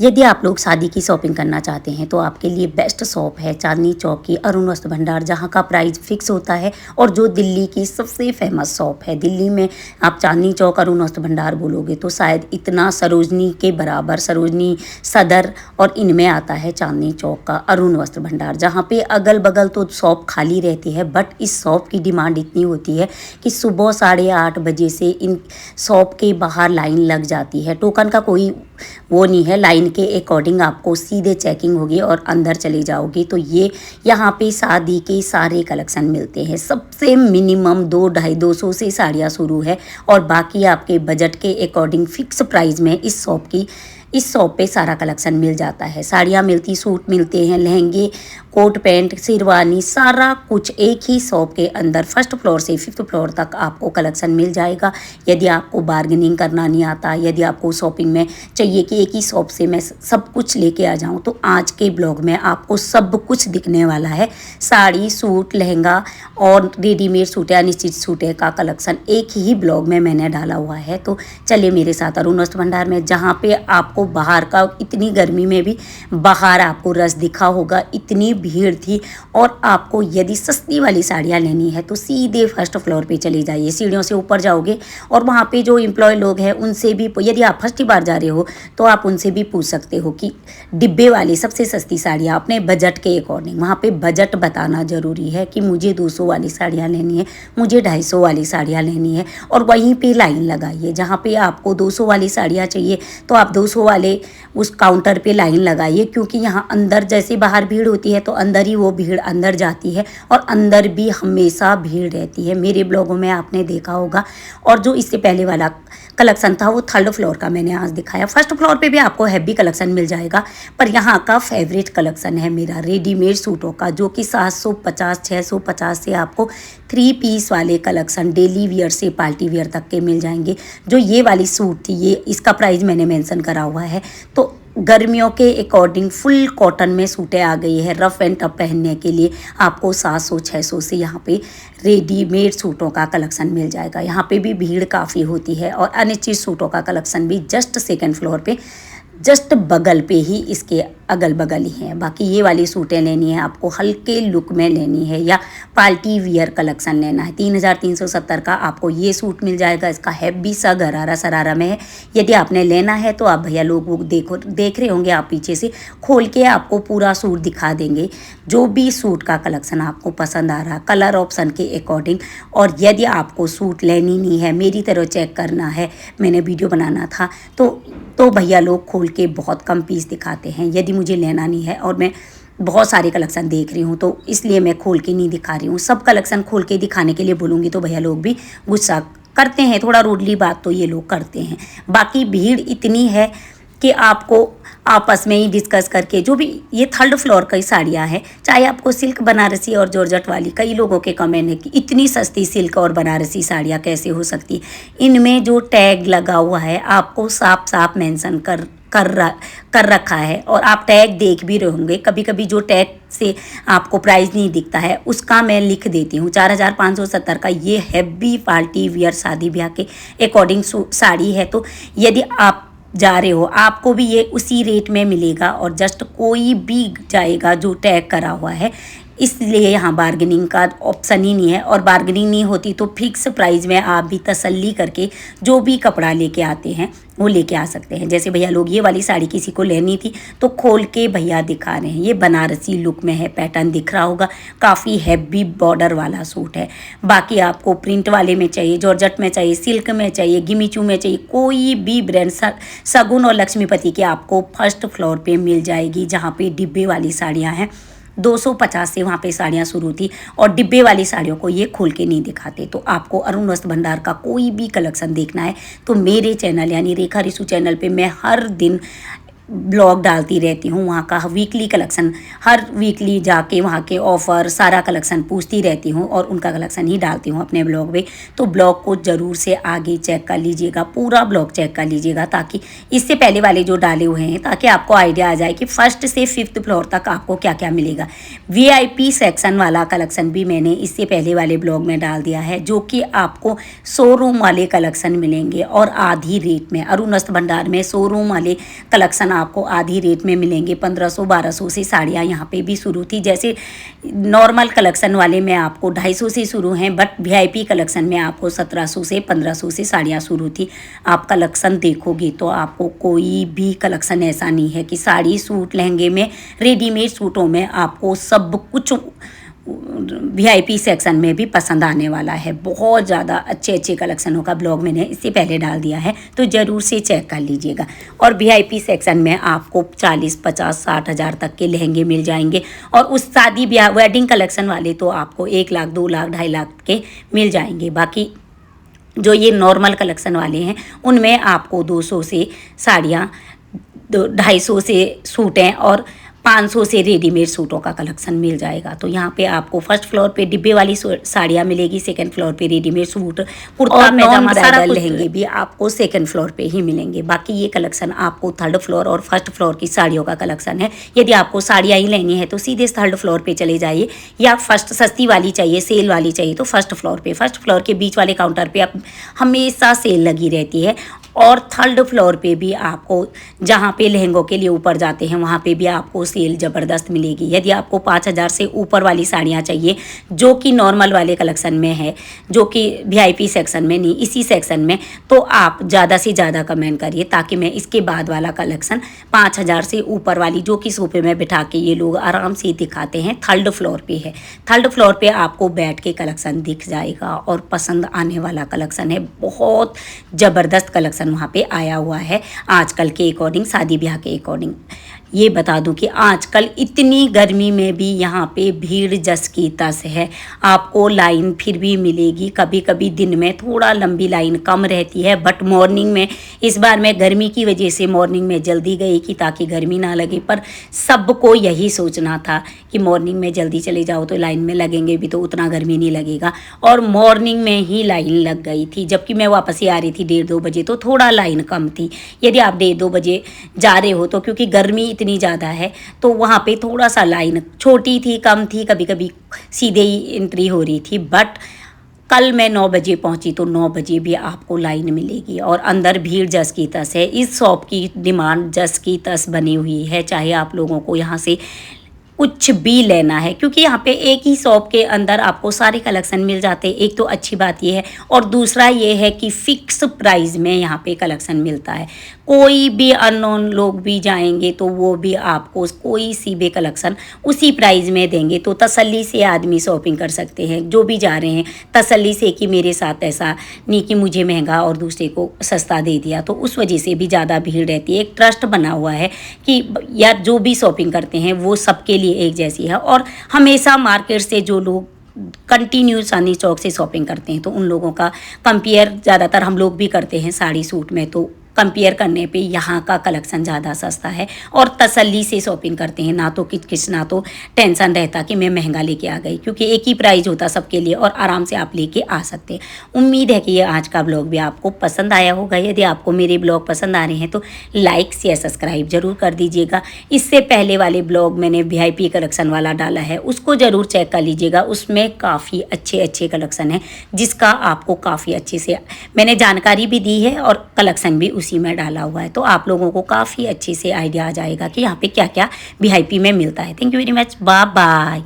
यदि आप लोग शादी की शॉपिंग करना चाहते हैं तो आपके लिए बेस्ट शॉप है चांदनी चौक की अरुण वस्त्र भंडार, जहां का प्राइस फिक्स होता है और जो दिल्ली की सबसे फेमस शॉप है। दिल्ली में आप चांदनी चौक अरुण वस्त्र भंडार बोलोगे तो शायद इतना सरोजनी के बराबर, सरोजनी सदर और इनमें आता है चांदनी चौक का अरुण वस्त्र भंडार, जहाँ पे अगल बगल तो शॉप खाली रहती है, बट इस शॉप की डिमांड इतनी होती है कि सुबह 8:30 बजे से इन शॉप के बाहर लाइन लग जाती है। टोकन का कोई वो नहीं है, लाइन के अकॉर्डिंग आपको सीधे चेकिंग होगी और अंदर चले जाओगे तो ये यहाँ पे शादी के सारे कलेक्शन मिलते हैं। सबसे मिनिमम 200-250 से साड़ियाँ शुरू है और बाकी आपके बजट के अकॉर्डिंग फिक्स प्राइस में इस शॉप पे सारा कलेक्शन मिल जाता है। साड़ियाँ मिलती, सूट मिलते हैं, लहंगे, कोट पैंट, शेरवानी, सारा कुछ एक ही शॉप के अंदर फर्स्ट फ्लोर से फिफ्थ फ्लोर तक आपको कलेक्शन मिल जाएगा। यदि आपको बार्गेनिंग करना नहीं आता, यदि आपको शॉपिंग में चाहिए कि एक ही शॉप से मैं सब कुछ लेके आ जाऊं, तो आज के ब्लॉग में आपको सब कुछ दिखने वाला है। साड़ी, सूट, लहंगा और रेडीमेड सूट या निश्चित सूट का कलेक्शन एक ही ब्लॉग में मैंने डाला हुआ है। तो चलिए मेरे साथ अरुण वस्त्र भंडार में, जहाँ पे आपको बाहर का, इतनी गर्मी में भी बाहर आपको रश दिखा होगा, इतनी भीड़ थी। और आपको यदि सस्ती वाली साड़ियाँ लेनी है तो सीधे फर्स्ट फ्लोर पे चले जाइए, सीढ़ियों से ऊपर जाओगे और वहाँ पे जो एम्प्लॉय लोग हैं उनसे भी, यदि आप फर्स्ट बार जा रहे हो तो आप उनसे भी पूछ सकते हो कि डिब्बे वाली सबसे सस्ती साड़ियाँ अपने बजट के अकॉर्डिंग, वहाँ पे बजट बताना ज़रूरी है कि मुझे 200 वाली साड़ियाँ लेनी है, मुझे 250 वाली साड़ियाँ लेनी है, और वहीं पे लाइन लगाइए। जहाँ पे आपको 200 वाली साड़ियाँ चाहिए तो आप 200 वाले उस काउंटर पे लाइन लगाइए, क्योंकि यहाँ अंदर जैसे बाहर भीड़ होती है तो अंदर ही वो भीड़ अंदर जाती है और अंदर भी हमेशा भीड़ रहती है। मेरे ब्लॉगों में आपने देखा होगा। और जो इससे पहले वाला कलेक्शन था वो थर्ड फ्लोर का मैंने आज दिखाया। फर्स्ट फ्लोर पे भी आपको हैवी कलेक्शन मिल जाएगा, पर यहाँ का फेवरेट कलेक्शन है मेरा रेडीमेड सूटों का, जो कि 750-650 से आपको 3 पीस वाले कलेक्शन डेली वियर से पार्टी वियर तक के मिल जाएंगे। जो ये वाली सूट थी, ये इसका प्राइस मैंने मेंशन करा हुआ है। तो गर्मियों के अकॉर्डिंग फुल कॉटन में सूटें आ गई है, रफ़ एंड टफ पहनने के लिए आपको 700-600 से यहाँ पे रेडीमेड सूटों का कलेक्शन मिल जाएगा। यहाँ पे भी भीड़ काफ़ी होती है और अनिश्चित सूटों का कलेक्शन भी जस्ट सेकंड फ्लोर पे, जस्ट बगल पे ही, इसके अगल बगल ही है। बाकी ये वाली सूटें लेनी है आपको, हल्के लुक में लेनी है या पार्टी वियर कलेक्शन लेना है, 3370 का आपको ये सूट मिल जाएगा। इसका हैवी सा गरारा सरारा में है। यदि आपने लेना है तो आप भैया लोग वो देख रहे होंगे, आप पीछे से खोल के आपको पूरा सूट दिखा देंगे। जो भी सूट का कलेक्शन आपको पसंद आ रहा, कलर ऑप्शन के अकॉर्डिंग। और यदि आपको सूट लेनी नहीं है, मेरी तरह चेक करना है, मैंने वीडियो बनाना था, तो भैया लोग खोल के बहुत कम पीस दिखाते हैं। यदि मुझे लेना नहीं है और मैं बहुत सारे कलेक्शन देख रही हूँ तो इसलिए मैं खोल के नहीं दिखा रही हूँ। सब कलेक्शन खोल के दिखाने के लिए बोलूँगी तो भैया लोग भी गुस्सा करते हैं, थोड़ा रूडली बात तो ये लोग करते हैं। बाकी भीड़ इतनी है कि आपको आपस में ही डिस्कस करके, जो भी ये थर्ड फ्लोर की साड़ियाँ हैं, चाहे आपको सिल्क, बनारसी और जॉर्जेट वाली, कई लोगों के कमेंट है कि इतनी सस्ती सिल्क और बनारसी साड़ियाँ कैसे हो सकती। इनमें जो टैग लगा हुआ है आपको साफ साफ मेंशन कर रखा है, और आप टैग देख भी रहे होंगे। कभी कभी जो टैग से आपको प्राइस नहीं दिखता है उसका मैं लिख देती हूँ। 4570 का ये हैवी पार्टी वियर शादी ब्याह के अकॉर्डिंग साड़ी है। तो यदि आप जा रहे हो आपको भी ये उसी रेट में मिलेगा, और जस्ट कोई भी जाएगा जो टैग करा हुआ है, इसलिए यहाँ बार्गेनिंग का ऑप्शन ही नहीं है। और बार्गेनिंग नहीं होती तो फिक्स प्राइस में आप भी तसल्ली करके जो भी कपड़ा लेके आते हैं वो लेके आ सकते हैं। जैसे भैया लोग ये वाली साड़ी किसी को लेनी थी तो खोल के भैया दिखा रहे हैं। ये बनारसी लुक में है, पैटर्न दिख रहा होगा, काफ़ी हैवी बॉर्डर वाला सूट है। बाकी आपको प्रिंट वाले में चाहिए, जॉर्जेट में चाहिए, सिल्क में चाहिए, गिमीचू में चाहिए, कोई भी ब्रांड, शगुन और लक्ष्मीपति की आपको फर्स्ट फ्लोर पे मिल जाएगी। जहाँ पे डिब्बे वाली साड़ियाँ हैं 250 से वहाँ पे साड़ियाँ शुरू थी, और डिब्बे वाली साड़ियों को ये खोल के नहीं दिखाते। तो आपको अरुण वस्त्र भंडार का कोई भी कलेक्शन देखना है तो मेरे चैनल यानी रेखा रिशु चैनल पे मैं हर दिन ब्लॉग डालती रहती हूँ। वहाँ का वीकली कलेक्शन, हर वीकली जाके वहाँ के ऑफ़र सारा कलेक्शन पूछती रहती हूँ और उनका कलेक्शन ही डालती हूँ अपने ब्लॉग में। तो ब्लॉग को ज़रूर से आगे चेक कर लीजिएगा, पूरा ब्लॉग चेक कर लीजिएगा, ताकि इससे पहले वाले जो डाले हुए हैं, ताकि आपको आइडिया आ जाए कि फर्स्ट से फिफ्थ फ्लोर तक आपको क्या क्या मिलेगा। VIP सेक्शन वाला कलेक्शन भी मैंने इससे पहले वाले ब्लॉग में डाल दिया है, जो कि आपको शोरूम वाले कलेक्शन मिलेंगे और आधी रेट में। अरुण वस्त्र भंडार में शोरूम वाले कलेक्शन आपको आधी रेट में मिलेंगे। 1500-1200 से साड़ियाँ यहाँ पे भी शुरू थी। जैसे नॉर्मल कलेक्शन वाले में आपको 250 से शुरू हैं, बट वीआईपी कलेक्शन में आपको 1700 से 1500 से साड़ियाँ शुरू थी। आप कलेक्शन देखोगे तो आपको कोई भी कलेक्शन ऐसा नहीं है कि साड़ी, सूट, लहंगे में, रेडीमेड सूटों में आपको सब कुछ वीआईपी सेक्शन में भी पसंद आने वाला है। बहुत ज़्यादा अच्छे अच्छे कलेक्शनों का ब्लॉग मैंने इससे पहले डाल दिया है, तो ज़रूर से चेक कर लीजिएगा। और वीआईपी सेक्शन में आपको 40, 50, 60 हज़ार तक के लहंगे मिल जाएंगे। और उस शादी ब्याह वेडिंग कलेक्शन वाले तो आपको 1 लाख, 2 लाख, 2.5 लाख के मिल जाएंगे। बाकी जो ये नॉर्मल कलेक्शन वाले हैं उनमें आपको 200 से साड़ियाँ, 250 से सूट हैं और 500 से रेडीमेड सूटों का कलेक्शन मिल जाएगा। तो यहाँ पे आपको फर्स्ट फ्लोर पे डिब्बे वाली साड़ियाँ मिलेगी, सेकंड फ्लोर पे रेडीमेड सूट, कुर्ता पैजामा, सारा लहंगे भी आपको सेकंड फ्लोर पे ही मिलेंगे। बाकी ये कलेक्शन आपको थर्ड फ्लोर और फर्स्ट फ्लोर की साड़ियों का कलेक्शन है। यदि आपको साड़ियाँ ही लेनी है तो सीधे थर्ड फ्लोर पे चले जाइए, या फर्स्ट सस्ती वाली चाहिए, सेल वाली चाहिए तो फर्स्ट फ्लोर पे। फर्स्ट फ्लोर के बीच वाले काउंटर पे आप हमेशा सेल लगी रहती है। और थर्ड फ्लोर पे भी आपको, जहाँ पे लहंगों के लिए ऊपर जाते हैं वहाँ पे भी आपको सेल ज़बरदस्त मिलेगी। यदि आपको 5000 से ऊपर वाली साड़ियाँ चाहिए, जो कि नॉर्मल वाले कलेक्शन में है, जो कि वीआईपी सेक्शन में नहीं, इसी सेक्शन में, तो आप ज़्यादा से ज़्यादा कमेंट करिए ताकि मैं इसके बाद वाला कलेक्शन 5000 से ऊपर वाली, जो कि सोफे में बिठा के ये लोग आराम से दिखाते हैं, थर्ड फ्लोर पे है। थर्ड फ्लोर पे आपको बैठ के कलेक्शन दिख जाएगा और पसंद आने वाला कलेक्शन है। बहुत ज़बरदस्त कलेक्शन वहाँ पे आया हुआ है आजकल के अकॉर्डिंग, शादी ब्याह के अकॉर्डिंग। ये बता दूं कि आजकल इतनी गर्मी में भी यहाँ पे भीड़ जस की तस है। आपको लाइन फिर भी मिलेगी, कभी कभी दिन में थोड़ा लंबी लाइन कम रहती है, बट मॉर्निंग में, इस बार मैं गर्मी की वजह से मॉर्निंग में जल्दी गई कि ताकि गर्मी ना लगे, पर सबको यही सोचना था कि मॉर्निंग में जल्दी चले जाओ तो लाइन में लगेंगे भी तो उतना गर्मी नहीं लगेगा। और मॉर्निंग में ही लाइन लग गई थी, जबकि मैं वापस ही आ रही थी 1:30-2 बजे, तो थोड़ा लाइन कम थी। यदि आप 1:30-2 बजे जा रहे हो तो क्योंकि गर्मी इतनी ज़्यादा है तो वहाँ पे थोड़ा सा लाइन छोटी थी, कम थी, कभी कभी सीधे ही एंट्री हो रही थी। बट कल मैं 9 बजे पहुँची तो 9 बजे भी आपको लाइन मिलेगी और अंदर भीड़ जस की तस है। इस शॉप की डिमांड जस की तस बनी हुई है, चाहे आप लोगों को यहाँ से कुछ भी लेना है, क्योंकि यहाँ पे एक ही शॉप के अंदर आपको सारे कलेक्शन मिल जाते हैं। एक तो अच्छी बात ये है, और दूसरा ये है कि फिक्स प्राइस में यहाँ पे कलेक्शन मिलता है। कोई भी अननोन लोग भी जाएंगे तो वो भी आपको कोई सी भी कलेक्शन उसी प्राइस में देंगे, तो तसल्ली से आदमी शॉपिंग कर सकते हैं। जो भी जा रहे हैं तसल्ली से कि मेरे साथ ऐसा नहीं कि मुझे महंगा और दूसरे को सस्ता दे दिया, तो उस वजह से भी ज़्यादा भीड़ रहती है। एक ट्रस्ट बना हुआ है कि यार जो भी शॉपिंग करते हैं वो सबके लिए एक जैसी है। और हमेशा मार्केट से जो लोग कंटिन्यू चांदनी चौक से शॉपिंग करते हैं तो उन लोगों का कंपेयर ज़्यादातर हम लोग भी करते हैं साड़ी सूट में, तो कंपेयर करने पे यहाँ का कलेक्शन ज़्यादा सस्ता है और तसल्ली से शॉपिंग करते हैं। ना तो किच ना तो टेंशन रहता कि मैं महंगा लेके आ गई, क्योंकि एक ही प्राइस होता सबके लिए और आराम से आप लेके आ सकते हैं। उम्मीद है कि ये आज का ब्लॉग भी आपको पसंद आया होगा। यदि आपको मेरे ब्लॉग पसंद आ रहे हैं तो लाइक शेयर सब्सक्राइब जरूर कर दीजिएगा। इससे पहले वाले ब्लॉग मैंने VIP कलेक्शन वाला डाला है, उसको ज़रूर चेक कर लीजिएगा। उसमें काफ़ी अच्छे अच्छे कलेक्शन है, जिसका आपको काफ़ी अच्छे से मैंने जानकारी भी दी है और कलेक्शन भी उसी में डाला हुआ है, तो आप लोगों को काफ़ी अच्छे से आइडिया आ जाएगा कि यहाँ पे क्या क्या VIP में मिलता है। Thank you very much, bye bye.